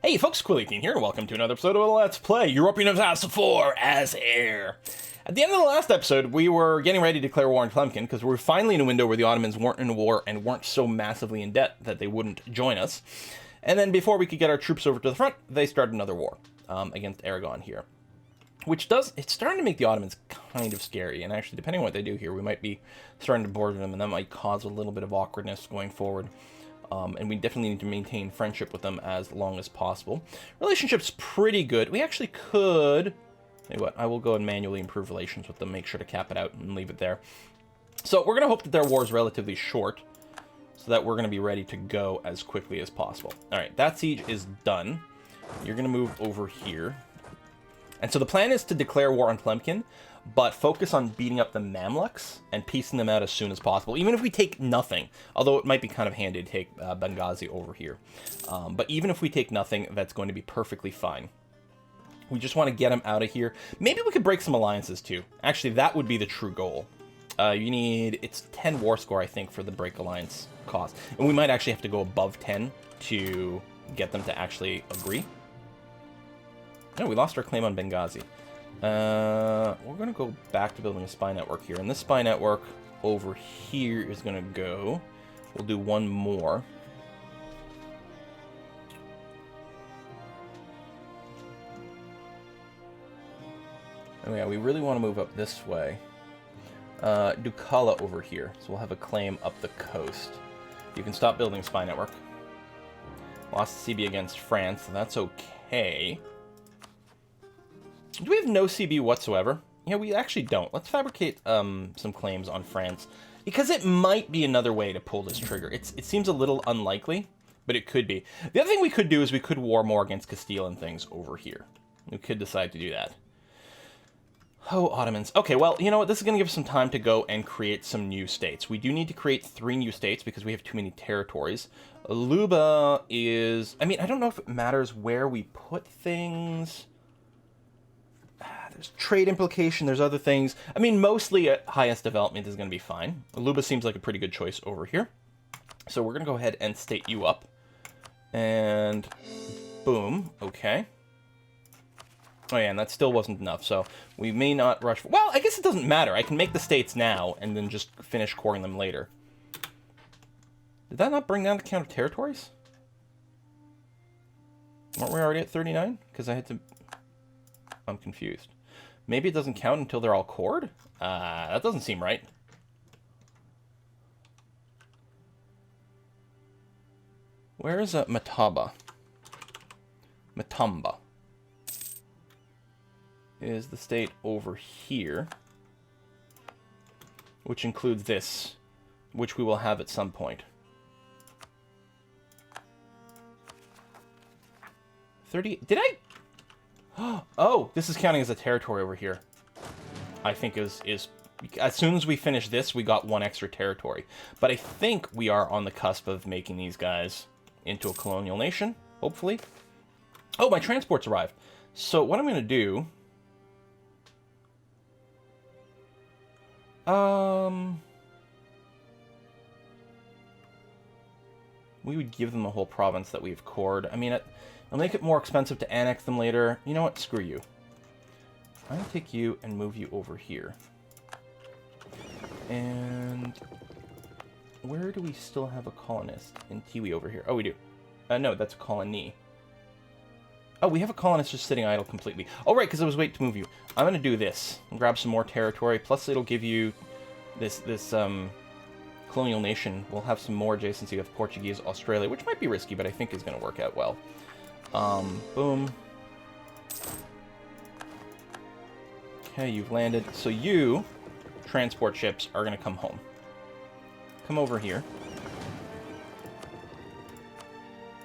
Hey folks, Quilly18 here, and welcome to another episode of Let's Play Europa Universalis 4 as Heir. At the end of the last episode, we were getting ready to declare war on Tlemcen, because we were finally in a window where the Ottomans weren't in a war and weren't so massively in debt that they wouldn't join us. And then before we could get our troops over to the front, they started another war against Aragon here. It's starting to make the Ottomans kind of scary, and actually, depending on what they do here, we might be starting to board them, and that might cause a little bit of awkwardness going forward. And we definitely need to maintain friendship with them as long as possible. Relationship's pretty good. We actually could... Tell you what, I will go and manually improve relations with them, make sure to cap it out and leave it there. So we're going to hope that their war is relatively short, so that we're going to be ready to go as quickly as possible. Alright, that siege is done. You're going to move over here. And so the plan is to declare war on Tlemcen, but focus on beating up the Mamluks and piecing them out as soon as possible, even if we take nothing. Although it might be kind of handy to take Benghazi over here. But even if we take nothing, that's going to be perfectly fine. We just want to get them out of here. Maybe we could break some alliances too. Actually, that would be the true goal. You need... It's 10 war score, I think, for the break alliance cost. And we might actually have to go above 10 to get them to actually agree. No, we lost our claim on Benghazi. We're going to go back to building a spy network here. And this spy network over here is going to go. We'll do one more. Oh yeah, we really want to move up this way. Ducala over here. So we'll have a claim up the coast. You can stop building a spy network. Lost CB against France, so that's okay. Do we have no CB whatsoever? Yeah, we actually don't. Let's fabricate some claims on France, because it might be another way to pull this trigger. It seems a little unlikely, but it could be. The other thing we could do is we could war more against Castile and things over here. We could decide to do that. Oh, Ottomans. Okay, well, you know what? This is going to give us some time to go and create some new states. We do need to create 3 new states because we have too many territories. Luba is... I mean, I don't know if it matters where we put things... There's trade implication, there's other things. I mean, mostly at highest development is going to be fine. Luba seems like a pretty good choice over here. So we're going to go ahead and state you up. And boom, okay. Oh yeah, and that still wasn't enough, so we may not rush... Well, I guess it doesn't matter. I can make the states now and then just finish coring them later. Did that not bring down the count of territories? Weren't we already at 39? Because I had to... I'm confused. Maybe it doesn't count until they're all cored? That doesn't seem right. Where is Matamba? Matamba is the state over here, which includes this, which we will have at some point. 30... Did I... Oh, this is counting as a territory over here. I think is as soon as we finish this, we got 1 extra territory. But I think we are on the cusp of making these guys into a colonial nation, hopefully. Oh, my transports arrived. So what I'm going to do... We would give them a whole province that we've cored. I mean, I'll make it more expensive to annex them later. You know what? Screw you. I'm going to take you and move you over here. And... where do we still have a colonist? In Tiwi over here. Oh, we do. No, that's a colony. Oh, we have a colonist just sitting idle completely. Oh, right, because I was waiting to move you. I'm going to do this. And grab some more territory. Plus, it'll give you this colonial nation. We'll have some more adjacency with Portuguese, Australia, which might be risky, but I think is going to work out well. Boom. Okay, you've landed. So you, transport ships, are going to come home. Come over here.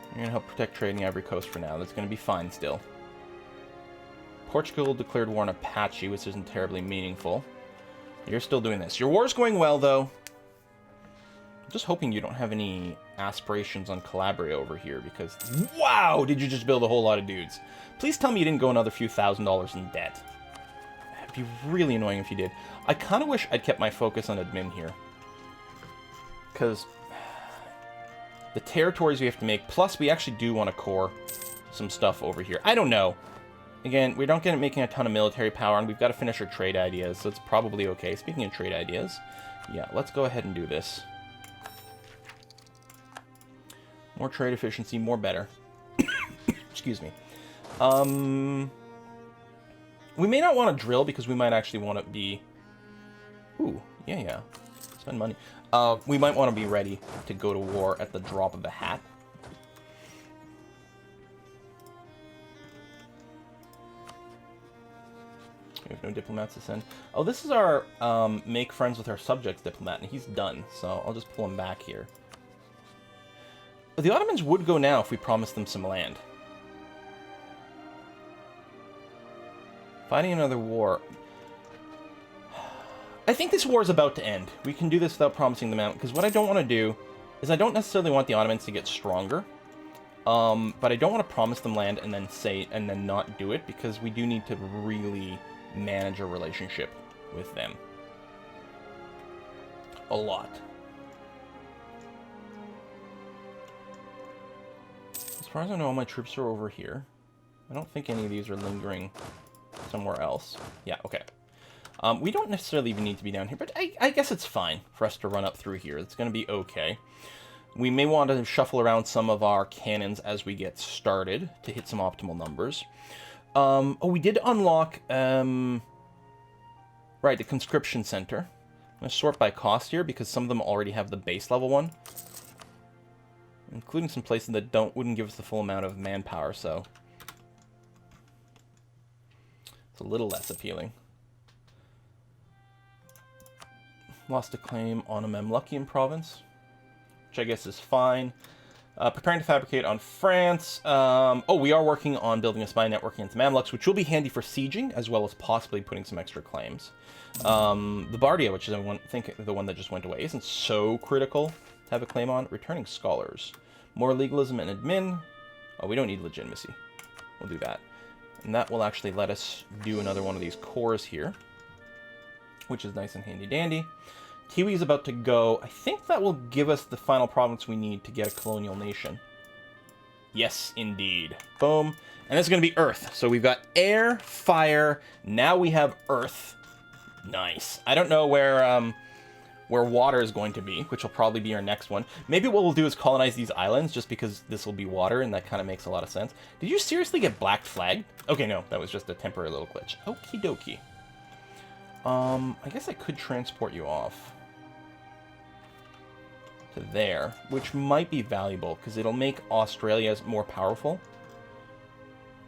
You're going to help protect trade in the Ivory Coast for now. That's going to be fine still. Portugal declared war on Apache, which isn't terribly meaningful. You're still doing this. Your war's going well, though. I'm just hoping you don't have any aspirations on Calabria over here, because... Wow! Did you just build a whole lot of dudes? Please tell me you didn't go another few $1,000s in debt. It'd be really annoying if you did. I kind of wish I'd kept my focus on admin here. Because... the territories we have to make, plus we actually do want to core some stuff over here. I don't know. Again, we don't get making a ton of military power, and we've got to finish our trade ideas, so it's probably okay. Speaking of trade ideas, yeah, let's go ahead and do this. More trade efficiency, more better. Excuse me. We may not want to drill, because we might actually want to be... Ooh, yeah. Spend money. We might want to be ready to go to war at the drop of a hat. We have no diplomats to send. Oh, this is our make friends with our subjects diplomat, and he's done, so I'll just pull him back here. But the Ottomans would go now if we promised them some land. Fighting another war. I think this war is about to end. We can do this without promising them out, because what I don't want to do is I don't necessarily want the Ottomans to get stronger. But I don't want to promise them land and then not do it, because we do need to really manage a relationship with them. A lot. As far as I know, all my troops are over here. I don't think any of these are lingering somewhere else. Yeah, okay. We don't necessarily even need to be down here, but I guess it's fine for us to run up through here. It's going to be okay. We may want to shuffle around some of our cannons as we get started to hit some optimal numbers. Oh, we did unlock, right, the conscription center. I'm going to sort by cost here, because some of them already have the base level one. Including some places that wouldn't give us the full amount of manpower, so... It's a little less appealing. Lost a claim on a Mamlukian province, which I guess is fine. Preparing to fabricate on France. Oh, we are working on building a spy network against Mamluks, which will be handy for sieging, as well as possibly putting some extra claims. The Bardia, which is I think the one that just went away, isn't so critical to have a claim on. Returning scholars. More legalism and admin. Oh, we don't need legitimacy. We'll do that. And that will actually let us do another one of these cores here, which is nice and handy-dandy. Tiwi is about to go. I think that will give us the final province we need to get a colonial nation. Yes, indeed. Boom. And this is going to be Earth. So we've got air, fire. Now we have Earth. Nice. I don't know where water is going to be, which will probably be our next one. Maybe what we'll do is colonize these islands, just because this will be water, and that kind of makes a lot of sense. Did you seriously get black flagged? Okay, no. That was just a temporary little glitch. Okie dokie. I guess I could transport you off to there, which might be valuable, because it'll make Australia more powerful.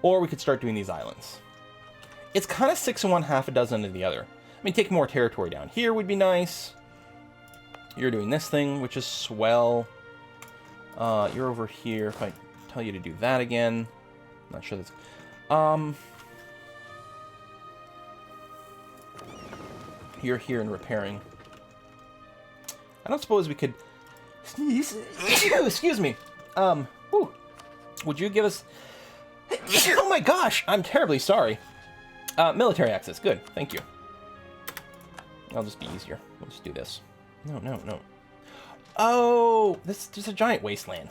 Or we could start doing these islands. It's kind of 6 in one, half a dozen of the other. I mean, take more territory down here would be nice. You're doing this thing, which is swell. You're over here. If I tell you to do that again, I'm not sure that's... You're here and repairing. I don't suppose we could sneeze. Excuse me. Whew. Would you give us... Oh my gosh, I'm terribly sorry. Military access, good, thank you. I'll just be easier. We'll just do this. No. Oh, this is a giant wasteland.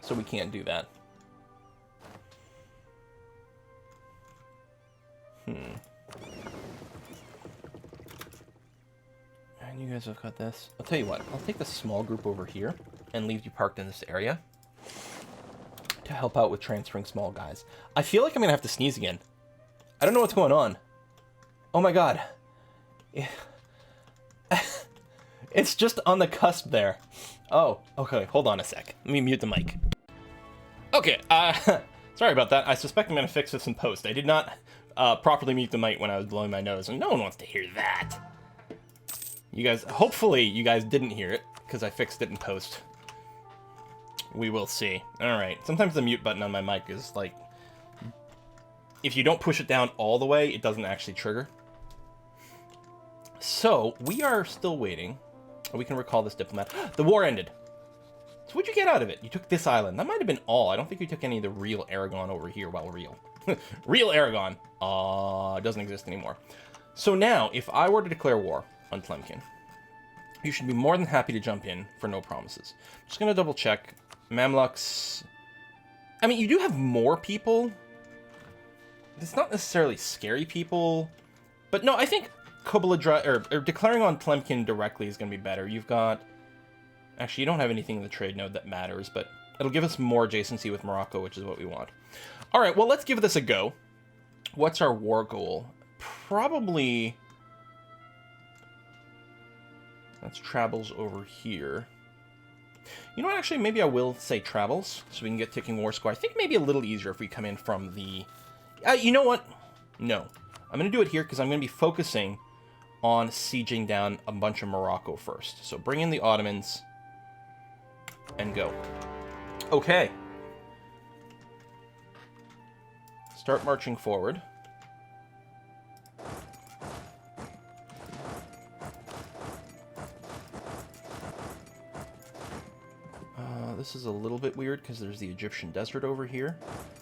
So we can't do that. And you guys have got this. I'll tell you what, I'll take the small group over here and leave you parked in this area to help out with transferring small guys. I feel like I'm gonna have to sneeze again. I don't know what's going on. Oh my god. It's just on the cusp there. Oh, okay, hold on a sec. Let me mute the mic. Okay, sorry about that. I suspect I'm gonna fix this in post. I did not properly mute the mic when I was blowing my nose, and no one wants to hear that. You guys, hopefully you guys didn't hear it, because I fixed it in post. We will see. Alright, sometimes the mute button on my mic is like, if you don't push it down all the way, it doesn't actually trigger. So, we are still waiting. We can recall this diplomat. The war ended. So what'd you get out of it? You took this island. That might have been all. I don't think you took any of the real Aragon over here. Well, real. Real Aragon. Doesn't exist anymore. So now, if I were to declare war on Tlemcen, you should be more than happy to jump in for no promises. I'm just going to double check. Mamluks I mean, you do have more people. It's not necessarily scary people. But no, I think or declaring on Tlemcen directly is going to be better. You've got... Actually, you don't have anything in the trade node that matters, but it'll give us more adjacency with Morocco, which is what we want. All right, well, let's give this a go. What's our war goal? Probably... That's travels over here. You know what, actually, maybe I will say travels, so we can get Ticking War Score. I think maybe a little easier if we come in from the... you know what? No. I'm going to do it here because I'm going to be focusing on sieging down a bunch of Morocco first. So bring in the Ottomans and go. Okay. Start marching forward. This is a little bit weird because there's the Egyptian desert over here.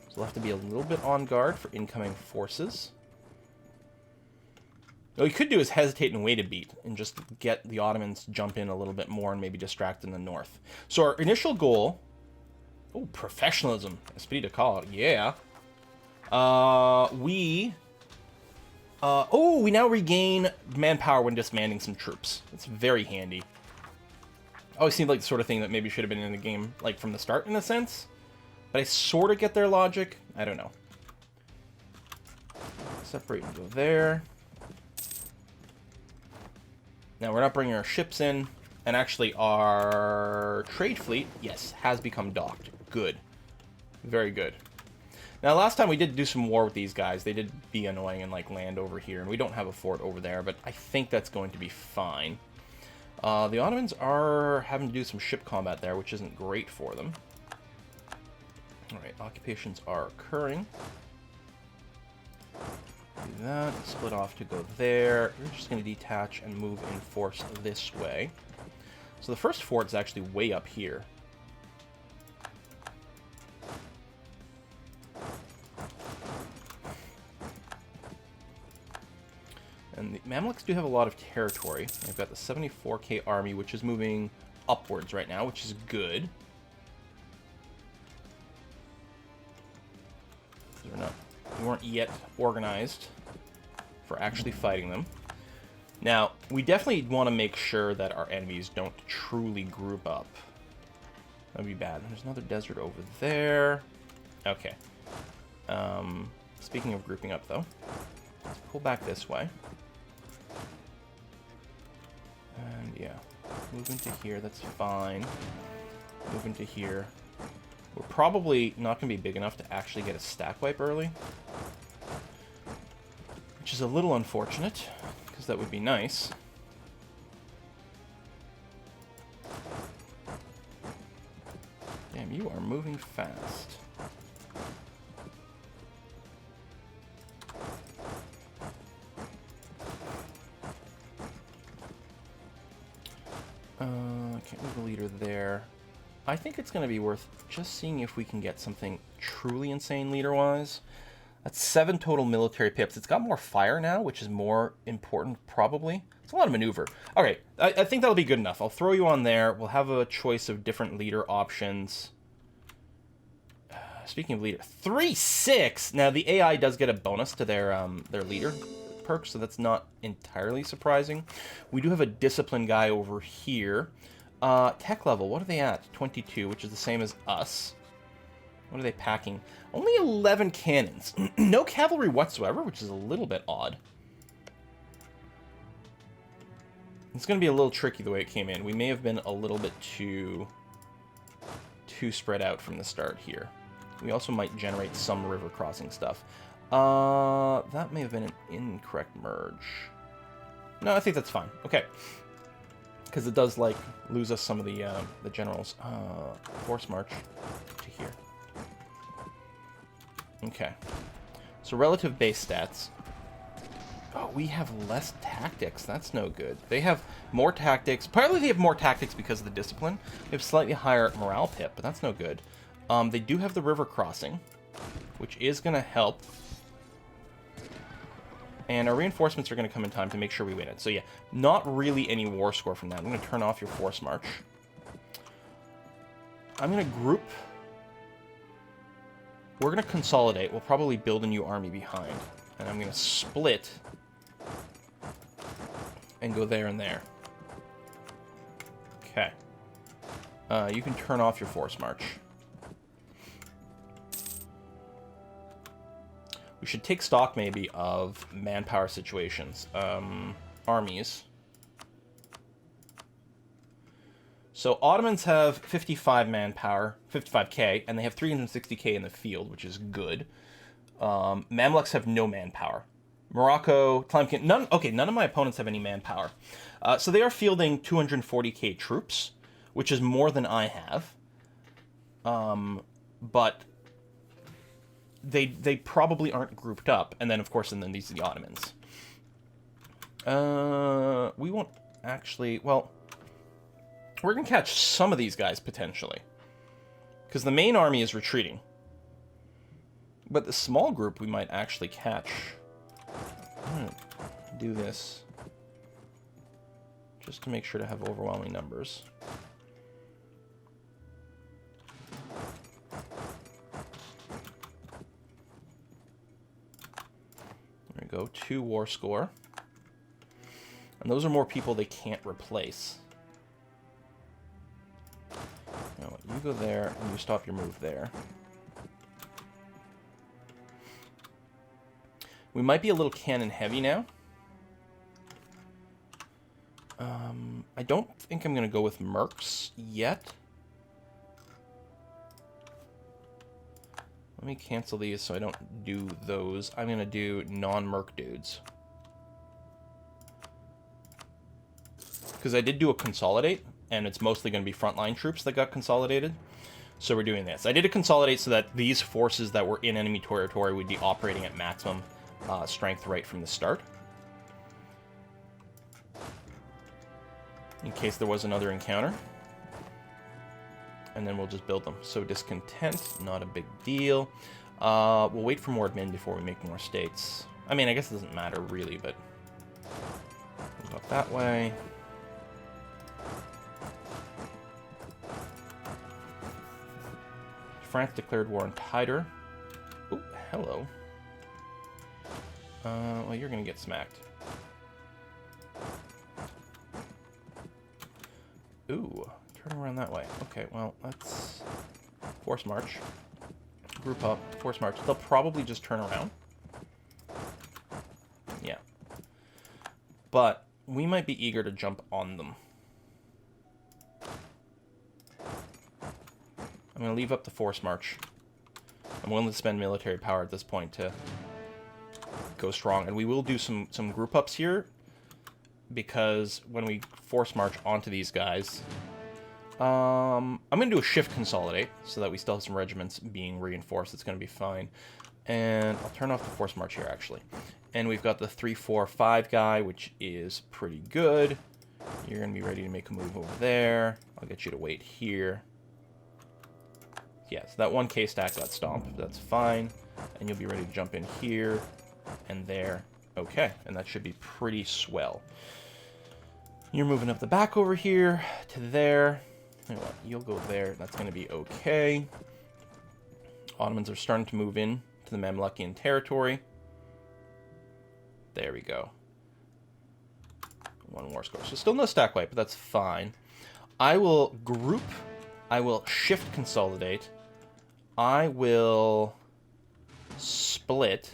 So we'll have to be a little bit on guard for incoming forces. What we could do is hesitate and wait a beat and just get the Ottomans to jump in a little bit more and maybe distract in the north. So our initial goal... Oh, professionalism. Esprit de corps. Yeah. We now regain manpower when disbanding some troops. It's very handy. Always seemed like the sort of thing that maybe should have been in the game, like, from the start, in a sense. But I sort of get their logic. I don't know. Separate and go there. Now, we're not bringing our ships in. And actually, our trade fleet, yes, has become docked. Good. Very good. Now, last time we did do some war with these guys. They did be annoying and, like, land over here. And we don't have a fort over there, but I think that's going to be fine. The Ottomans are having to do some ship combat there, which isn't great for them. Alright, occupations are occurring. Do that, split off to go there. We're just going to detach and move in force this way. So the first fort is actually way up here. And the Mamluks do have a lot of territory. They've got the 74k army, which is moving upwards right now, which is good. We weren't yet organized for actually fighting them. Now, we definitely want to make sure that our enemies don't truly group up. That'd be bad. There's another desert over there. Okay. Speaking of grouping up, though, let's pull back this way. And yeah, move into here, that's fine. Move into here. We're probably not going to be big enough to actually get a stack wipe early. Which is a little unfortunate, because that would be nice. Damn, you are moving fast. Can't move the leader there. I think it's going to be worth just seeing if we can get something truly insane leader-wise. That's 7 total military pips. It's got more fire now, which is more important, probably. It's a lot of maneuver. Okay, I think that'll be good enough. I'll throw you on there. We'll have a choice of different leader options. Speaking of leader, 3-6! Now, the AI does get a bonus to their leader perk, so that's not entirely surprising. We do have a discipline guy over here. Tech level, what are they at? 22, which is the same as us. What are they packing? Only 11 cannons. No cavalry whatsoever, which is a little bit odd. It's going to be a little tricky the way it came in. We may have been a little bit too spread out from the start here. We also might generate some river crossing stuff. That may have been an incorrect merge. No, I think that's fine. Okay. Because it does, like, lose us some of the generals. Force march to here. Okay. So relative base stats. Oh, we have less tactics. That's no good. They have more tactics. Partly they have more tactics because of the discipline. They have slightly higher morale pip, but that's no good. They do have the river crossing, which is going to help. And our reinforcements are going to come in time to make sure we win it. So yeah, not really any war score from that. I'm going to turn off your force march. I'm going to group we're going to consolidate. We'll probably build a new army behind. And I'm going to split and go there and there. Okay. You can turn off your force march. We should take stock, maybe, of manpower situations. Armies. So Ottomans have 55 manpower, 55k, and they have 360k in the field, which is good. Mamluks have no manpower. Morocco, Tlemcen, none of my opponents have any manpower. So they are fielding 240k troops, which is more than I have. But they probably aren't grouped up. And then, of course, these are the Ottomans. We won't actually... Well, we're going to catch some of these guys, potentially. Because the main army is retreating. But the small group we might actually catch. I'm going to do this. Just to make sure to have overwhelming numbers. There we go, 2 war score. And those are more people they can't replace. Now, you go there, and you stop your move there. We might be a little cannon heavy now. I don't think I'm going to go with mercs yet. Let me cancel these so I don't do those. I'm going to do non-merc dudes. Because I did do a consolidate, and it's mostly going to be frontline troops that got consolidated. So we're doing this. I did a consolidate so that these forces that were in enemy territory would be operating at maximum strength right from the start. In case there was another encounter. And then we'll just build them. So discontent, not a big deal. We'll wait for more admin before we make more states. I mean, I guess it doesn't matter really, but... Move up that way. France declared war on Tider. Oh, hello. Well, you're gonna get smacked. Ooh, turn around that way. Okay, well, let's force march. Group up, force march. They'll probably just turn around. Yeah. But we might be eager to jump on them. I'm going to leave up the force march. I'm willing to spend military power at this point to go strong. And we will do some group ups here. Because when we force march onto these guys... I'm going to do a shift consolidate. So that we still have some regiments being reinforced. It's going to be fine. And I'll turn off the force march here, actually. And we've got the 3-4-5 guy, which is pretty good. You're going to be ready to make a move over there. I'll get you to wait here. Yeah, so that 1k stack got stomped. That's fine. And you'll be ready to jump in here and there. Okay, and that should be pretty swell. You're moving up the back over here to there. You know what? You'll go there. That's going to be okay. Ottomans are starting to move in to the Mamlukian territory. There we go. 1 war score. So still no stack wipe, but that's fine. I will group. I will shift consolidate. I will split.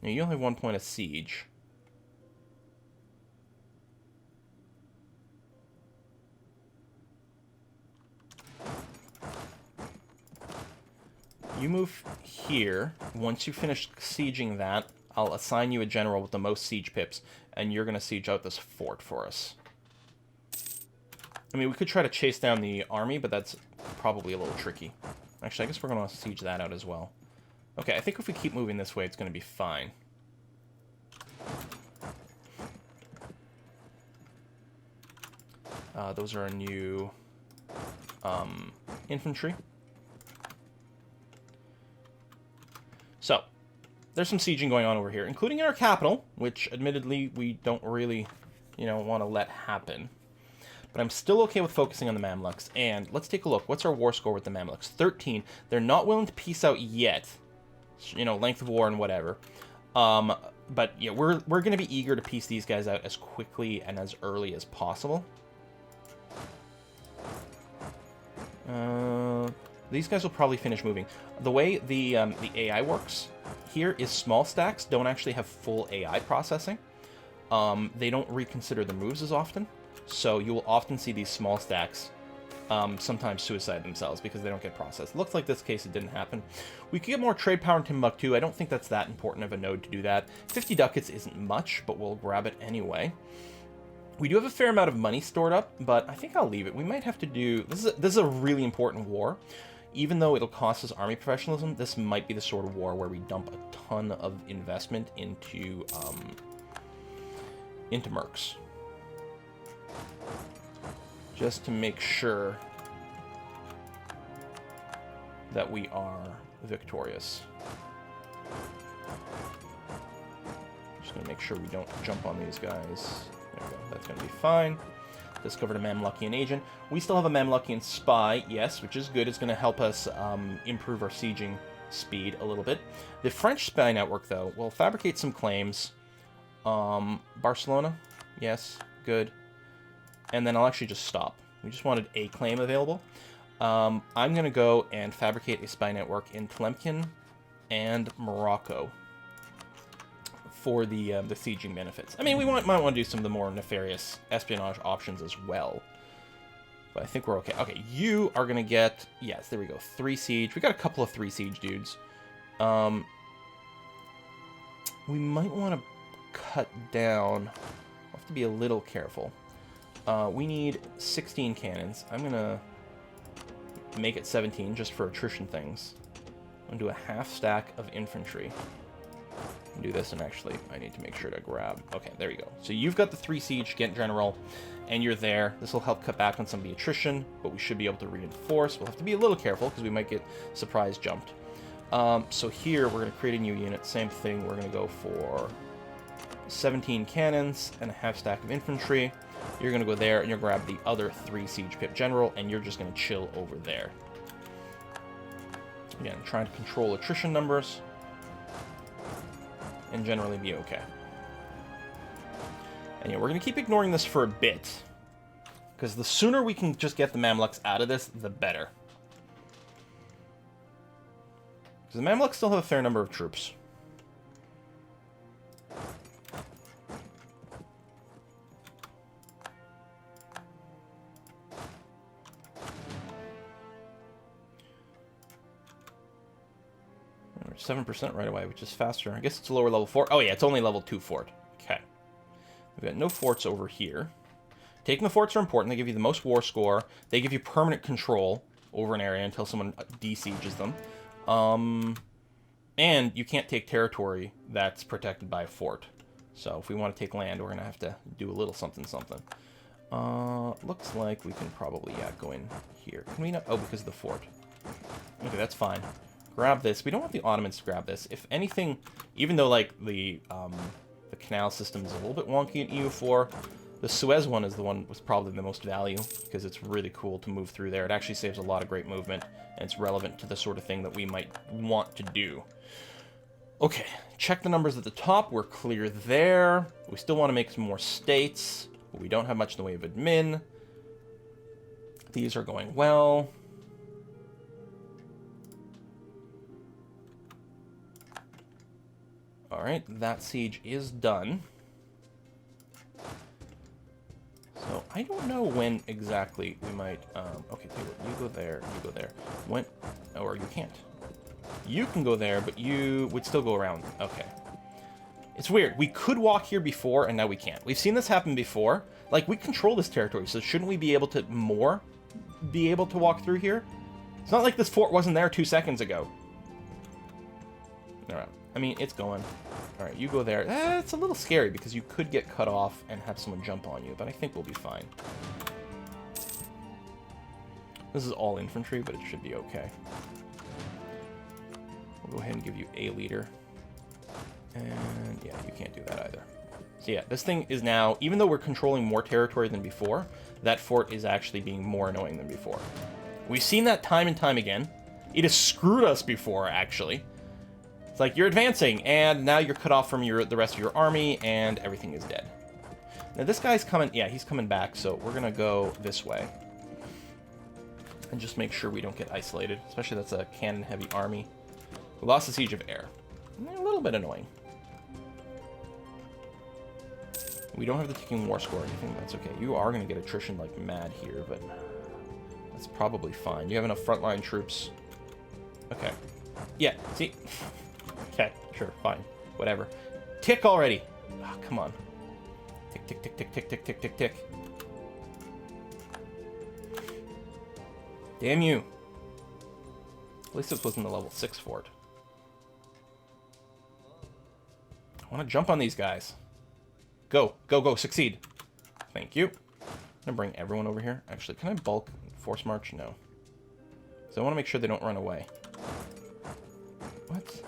Now, you only have 1 point of siege. You move here. Once you finish sieging that, I'll assign you a general with the most siege pips, and you're going to siege out this fort for us. I mean, we could try to chase down the army, but that's probably a little tricky. Actually, I guess we're going to siege that out as well. Okay, I think if we keep moving this way, it's going to be fine. Those are our new infantry. So, there's some sieging going on over here, including in our capital, which admittedly we don't really, want to let happen. But I'm still okay with focusing on the Mamluks. And let's take a look. What's our war score with the Mamluks? 13. They're not willing to peace out yet. You know, length of war and whatever. But yeah, we're going to be eager to piece these guys out as quickly and as early as possible. These guys will probably finish moving. The way the AI works here is small stacks don't actually have full AI processing. They don't reconsider the moves as often, so you will often see these small stacks sometimes suicide themselves because they don't get processed. Looks like this case it didn't happen. We could get more trade power in Timbuktu. I don't think that's that important of a node to do that. 50 ducats isn't much, but we'll grab it anyway. We do have a fair amount of money stored up, but I think I'll leave it. We might have to do... This is a really important war. Even though it'll cost us army professionalism, this might be the sort of war where we dump a ton of investment into mercs. Just to make sure that we are victorious. Just going to make sure we don't jump on these guys. There we go. That's going to be fine. Discovered a Mamlukian agent. We still have a Mamlukian spy, yes, which is good. It's going to help us improve our sieging speed a little bit. The French spy network, though, will fabricate some claims. Barcelona, yes, good. And then I'll actually just stop. We just wanted a claim available. I'm going to go and fabricate a spy network in Tlemcen and Morocco for the sieging benefits. I mean, we might want to do some of the more nefarious espionage options as well. But I think we're okay. Okay, you are going to get... Yes, there we go. 3 siege. We got a couple of 3 siege dudes. We might want to cut down. We'll have to be a little careful. We need 16 cannons. I'm going to make it 17 just for attrition things. I'm going to do a half stack of infantry. Do this, and actually I need to make sure to grab... Okay, there you go. So you've got the 3 siege, Ghent General, and you're there. This will help cut back on some of the attrition, but we should be able to reinforce. We'll have to be a little careful because we might get surprise jumped. So here we're going to create a new unit. Same thing. We're going to go for 17 cannons and a half stack of infantry. You're going to go there and you'll grab the other 3 siege pip general, and you're just going to chill over there. Again, trying to control attrition numbers and generally be okay. And yeah, we're going to keep ignoring this for a bit, because the sooner we can just get the Mamluks out of this, the better. Because the Mamluks still have a fair number of troops. We're 7% right away, which is faster. I guess it's a lower level fort. Oh yeah, it's only level 2 fort. Okay. We've got no forts over here. Taking the forts are important. They give you the most war score. They give you permanent control over an area until someone de-sieges them. And you can't take territory that's protected by a fort. So if we want to take land, we're going to have to do a little something. Looks like we can probably, yeah, go in here. Can we not? Oh, because of the fort. Okay, that's fine. Grab this. We don't want the Ottomans to grab this. If anything, even though, like, the canal system is a little bit wonky in EU4, the Suez one is the one with probably the most value, because it's really cool to move through there. It actually saves a lot of great movement, and it's relevant to the sort of thing that we might want to do. Okay, check the numbers at the top. We're clear there. We still want to make some more states, but we don't have much in the way of admin. These are going well. Alright, that siege is done. So, I don't know when exactly we might... okay, you go there, you go there. When... Or you can't. You can go there, but you would still go around. Okay. It's weird. We could walk here before, and now we can't. We've seen this happen before. Like, we control this territory, so shouldn't we be able to be able to walk through here? It's not like this fort wasn't there 2 seconds ago. Alright. I mean, it's going. Alright, you go there. It's a little scary because you could get cut off and have someone jump on you, but I think we'll be fine. This is all infantry, but it should be okay. We'll go ahead and give you a leader. And yeah, you can't do that either. So yeah, this thing is now, even though we're controlling more territory than before, that fort is actually being more annoying than before. We've seen that time and time again. It has screwed us before, actually. It's like, you're advancing, and now you're cut off from the rest of your army, and everything is dead. Now this guy's coming, yeah, he's coming back, so we're gonna go this way. And just make sure we don't get isolated, especially that's a cannon-heavy army. We lost the Siege of Air. A little bit annoying. We don't have the ticking war score or anything, that's okay. You are going to get attrition like mad here, but that's probably fine. You have enough frontline troops. Okay. Yeah, see? Okay, sure, fine. Whatever. Tick already! Oh, come on. Tick, tick, tick, tick, tick, tick, tick, tick, tick. Damn you. At least this wasn't the level 6 fort. I want to jump on these guys. Go, go, go, succeed. Thank you. I'm gonna bring everyone over here. Actually, can I bulk force march? No. So I want to make sure they don't run away. What?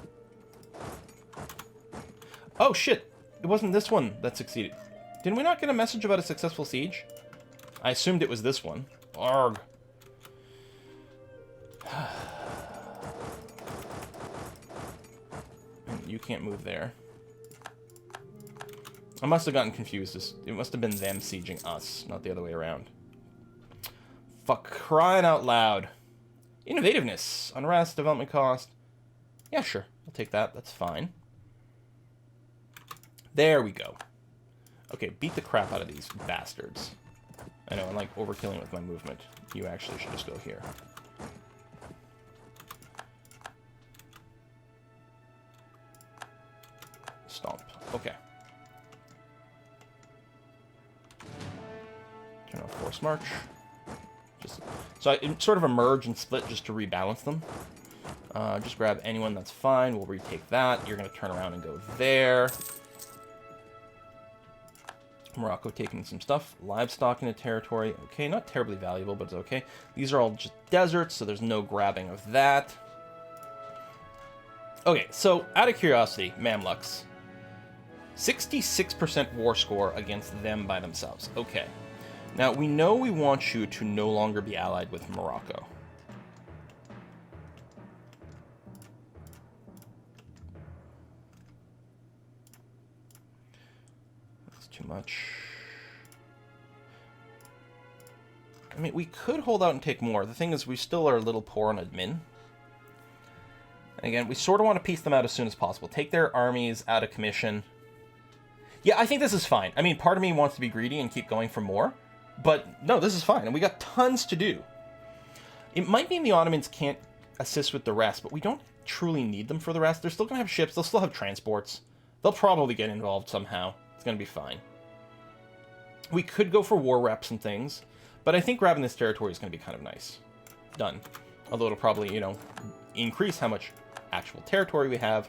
Oh, shit! It wasn't this one that succeeded. Did we not get a message about a successful siege? I assumed it was this one. Arg. You can't move there. I must have gotten confused. It must have been them sieging us, not the other way around. Fuck, crying out loud. Innovativeness. Unrest, development cost. Yeah, sure. I'll take that. That's fine. There we go. Okay, beat the crap out of these bastards. I know, I'm like overkilling with my movement. You actually should just go here. Stomp. Okay. Turn off force march. So I sort of emerge and split just to rebalance them. Just grab anyone, that's fine. We'll retake that. You're going to turn around and go there. Morocco taking some stuff. Livestock in a territory. Okay, not terribly valuable, but it's okay. These are all just deserts, so there's no grabbing of that. Okay, so out of curiosity, Mamluks. 66% war score against them by themselves. Okay. Now, we know we want you to no longer be allied with Morocco. That's too much. I mean, we could hold out and take more. The thing is, we still are a little poor on admin. And again, we sort of want to piece them out as soon as possible. Take their armies out of commission. Yeah, I think this is fine. I mean, part of me wants to be greedy and keep going for more. But no, this is fine. And we got tons to do. It might mean the Ottomans can't assist with the rest, but we don't truly need them for the rest. They're still going to have ships. They'll still have transports. They'll probably get involved somehow. It's going to be fine. We could go for war reps and things, but I think grabbing this territory is going to be kind of nice. Done. Although it'll probably, you know, increase how much actual territory we have,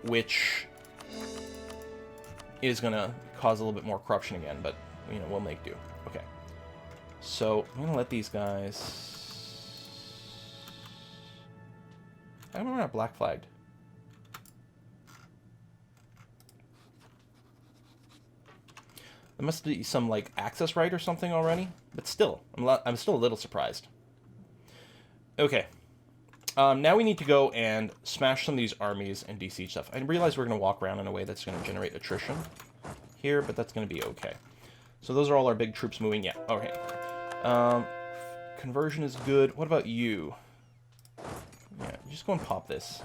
which is going to cause a little bit more corruption again, but, you know, we'll make do. Okay. So, I'm going to let these guys... I don't know, we're not black flagged. There must be some, like, access right or something already. But still, I'm still a little surprised. Okay. Now we need to go and smash some of these armies and de-siege stuff. I realize we're going to walk around in a way that's going to generate attrition here, but that's going to be okay. So those are all our big troops moving. Yeah, okay. Conversion is good. What about you? Yeah, just go and pop this.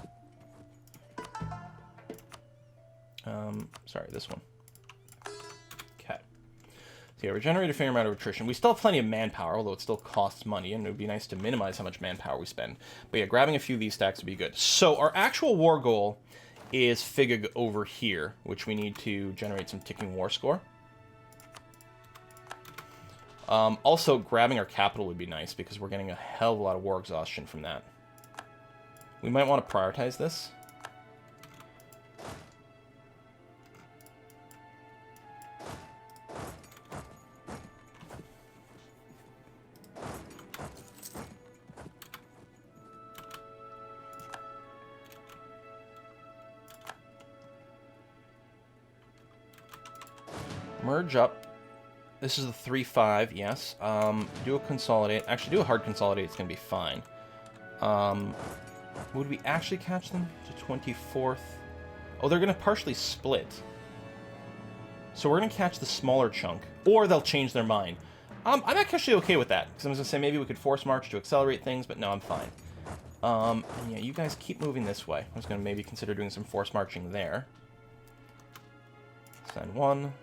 Sorry, this one. Okay. So yeah, we generate a fair amount of attrition. We still have plenty of manpower, although it still costs money, and it would be nice to minimize how much manpower we spend. But yeah, grabbing a few of these stacks would be good. So our actual war goal is Figug over here, which we need to generate some ticking war score. Also, grabbing our capital would be nice, because we're getting a hell of a lot of war exhaustion from that. We might want to prioritize this. Merge up. This is the 3-5, yes. Do a consolidate. Actually, do a hard consolidate. It's going to be fine. Would we actually catch them to 24th? Oh, they're going to partially split. So we're going to catch the smaller chunk. Or they'll change their mind. I'm actually okay with that. Because I was going to say maybe we could force march to accelerate things, but no, I'm fine. And yeah, you guys keep moving this way. I was going to maybe consider doing some force marching there. Send one.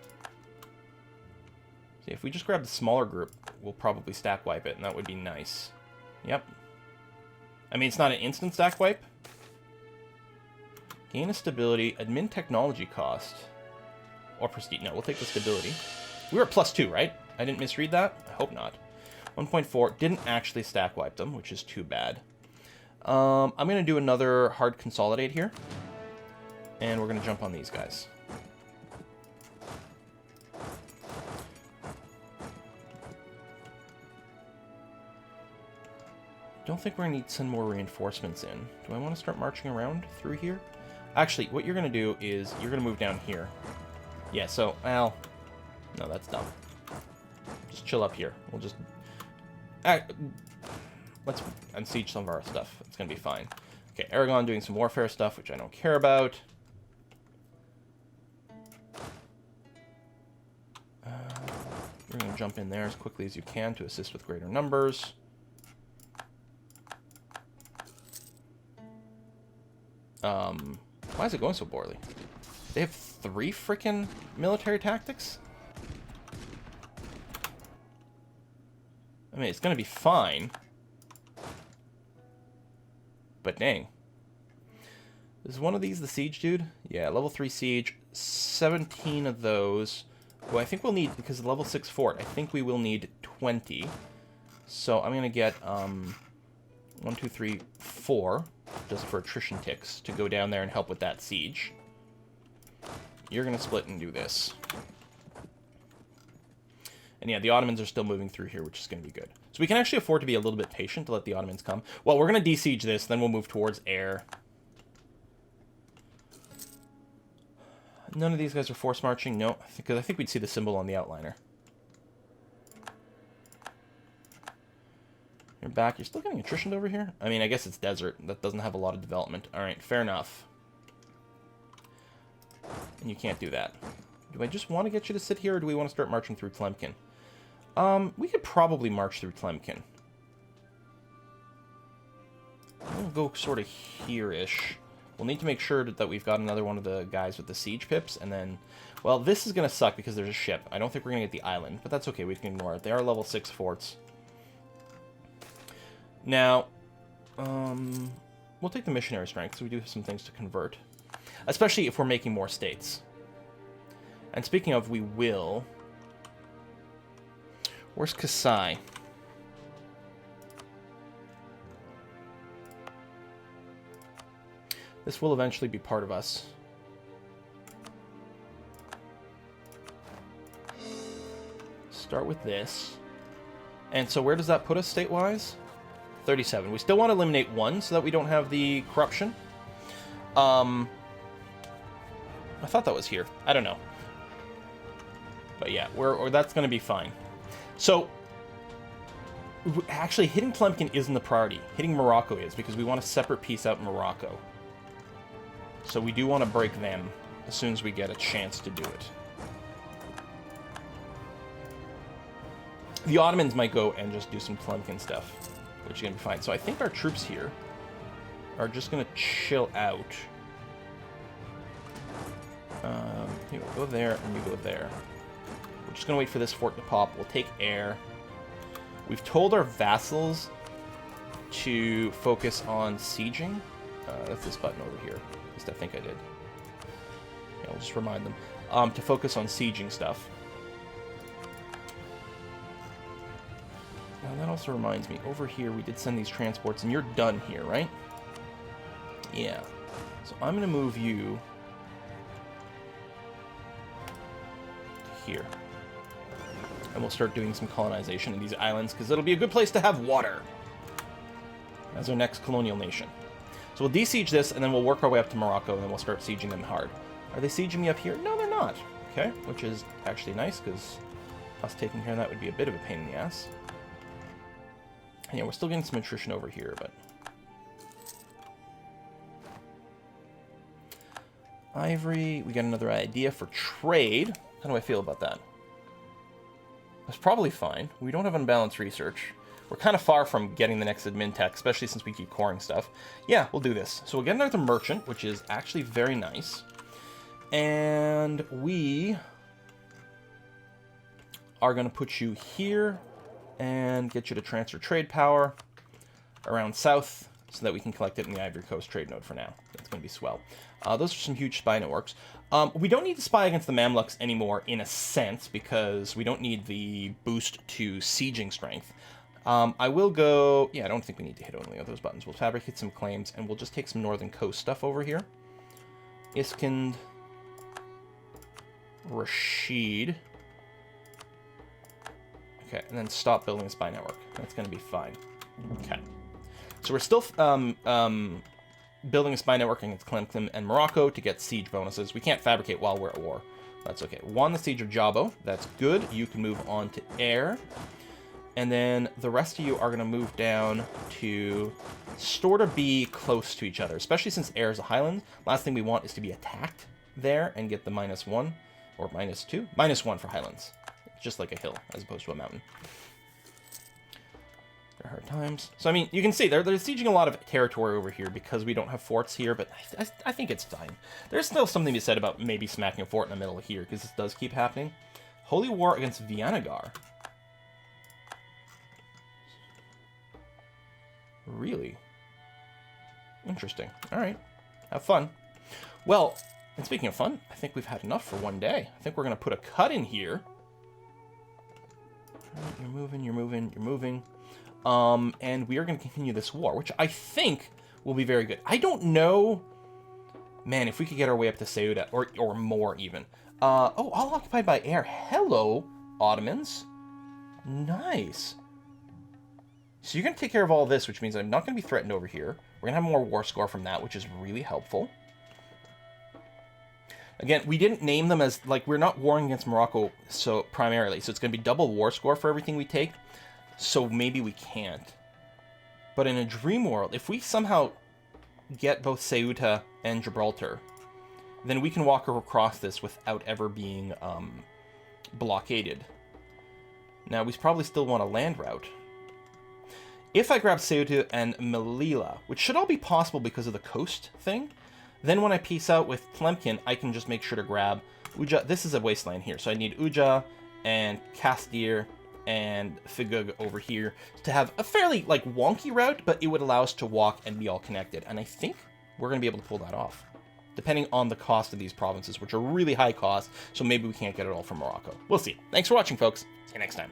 See, if we just grab the smaller group, we'll probably stack wipe it, and that would be nice. Yep. I mean, it's not an instant stack wipe. Gain a stability, admin technology cost. Or prestige. No, we'll take the stability. We were at +2, right? I didn't misread that? I hope not. 1.4. Didn't actually stack wipe them, which is too bad. I'm going to do another hard consolidate here. And we're going to jump on these guys. Don't think we're going to need to send more reinforcements in. Do I want to start marching around through here? Actually, what you're going to do is you're going to move down here. Yeah, so, well, no, that's dumb. Just chill up here. We'll just... let's unsiege some of our stuff. It's going to be fine. Okay, Aragon doing some warfare stuff, which I don't care about. You're going to jump in there as quickly as you can to assist with greater numbers. Why is it going so poorly? They have 3 freaking military tactics? I mean, it's going to be fine. But dang. Is one of these the siege dude? Yeah, level 3 siege. 17 of those. Well, I think we'll need, because of level 6 fort, I think we will need 20. So I'm going to get 1, 2, 3, 4. Just for attrition ticks, to go down there and help with that siege. You're going to split and do this. And yeah, the Ottomans are still moving through here, which is going to be good. So we can actually afford to be a little bit patient to let the Ottomans come. Well, we're going to desiege this, then we'll move towards air. None of these guys are force marching. No, because I think we'd see the symbol on the outliner. You're back. You're still getting attrition over here? I mean, I guess it's desert. That doesn't have a lot of development. Alright, fair enough. And you can't do that. Do I just want to get you to sit here, or do we want to start marching through Tlemcen? We could probably march through Tlemcen. We'll go sort of here-ish. We'll need to make sure that we've got another one of the guys with the siege pips, and then... Well, this is going to suck because there's a ship. I don't think we're going to get the island, but that's okay. We can ignore it. They are level 6 forts. Now, we'll take the missionary strength, so we do have some things to convert. Especially if we're making more states. And speaking of, we will... Where's Kasai? This will eventually be part of us. Start with this. And so where does that put us state-wise? 37. We still want to eliminate 1 so that we don't have the corruption. I thought that was here. I don't know. But yeah, that's going to be fine. So, actually, hitting Tlemcen isn't the priority. Hitting Morocco is, because we want to separate piece out Morocco. So we do want to break them as soon as we get a chance to do it. The Ottomans might go and just do some Tlemcen stuff, which is going to be fine. So I think our troops here are just going to chill out. You go there, and you go there. We're just going to wait for this fort to pop. We'll take air. We've told our vassals to focus on sieging. That's this button over here. At least I think I did. Yeah, I'll just remind them. To focus on sieging stuff. Now that also reminds me, over here we did send these transports, and you're done here, right? Yeah. So I'm going to move you to here. And we'll start doing some colonization in these islands, because it'll be a good place to have water as our next colonial nation. So we'll desiege this, and then we'll work our way up to Morocco, and then we'll start sieging them hard. Are they sieging me up here? No, they're not. Okay, which is actually nice, because us taking care of that would be a bit of a pain in the ass. And yeah, we're still getting some attrition over here, but... Ivory, we got another idea for trade. How do I feel about that? That's probably fine. We don't have unbalanced research. We're kind of far from getting the next admin tech, especially since we keep coring stuff. Yeah, we'll do this. So we'll get another merchant, which is actually very nice. And we are going to put you here and get you to transfer trade power around south so that we can collect it in the Ivory Coast trade node for now. That's going to be swell. Those are some huge spy networks. We don't need to spy against the Mamluks anymore in a sense because we don't need the boost to sieging strength. I will go... Yeah, I don't think we need to hit only of those buttons. We'll fabricate some claims and we'll just take some northern coast stuff over here. Iskind... Rashid. Okay, and then stop building a spy network. That's going to be fine. Okay. So we're still building a spy network against Tlemcen and Morocco to get siege bonuses. We can't fabricate while we're at war. That's okay. Won the siege of Jabo. That's good. You can move on to air. And then the rest of you are going to move down to sort of be close to each other, especially since air is a highland. Last thing we want is to be attacked there and get the -1 or -2. -1 for highlands. It's just like a hill as opposed to a mountain. There are hard times. So, I mean, you can see they're sieging a lot of territory over here because we don't have forts here, but I think it's fine. There's still something to be said about maybe smacking a fort in the middle of here because this does keep happening. Holy War against Vianagar. Really? Interesting. All right. Have fun. Well, and speaking of fun, I think we've had enough for one day. I think we're going to put a cut in here. You're moving, you're moving, you're moving. And we are going to continue this war, which I think will be very good. I don't know... Man, if we could get our way up to Ceuta, or more even. Oh, all occupied by air. Hello, Ottomans. Nice. So you're going to take care of all this, which means I'm not going to be threatened over here. We're going to have more war score from that, which is really helpful. Again, we didn't name them as, like, we're not warring against Morocco so primarily. So it's going to be double war score for everything we take. So maybe we can't. But in a dream world, if we somehow get both Ceuta and Gibraltar, then we can walk across this without ever being blockaded. Now, we probably still want a land route. If I grab Ceuta and Melilla, which should all be possible because of the coast thing, then when I peace out with Tlemcen, I can just make sure to grab Uja. This is a wasteland here, so I need Uja and Castir and Figug over here to have a fairly, like, wonky route, but it would allow us to walk and be all connected. And I think we're going to be able to pull that off, depending on the cost of these provinces, which are really high cost, so maybe we can't get it all from Morocco. We'll see. Thanks for watching, folks. See you next time.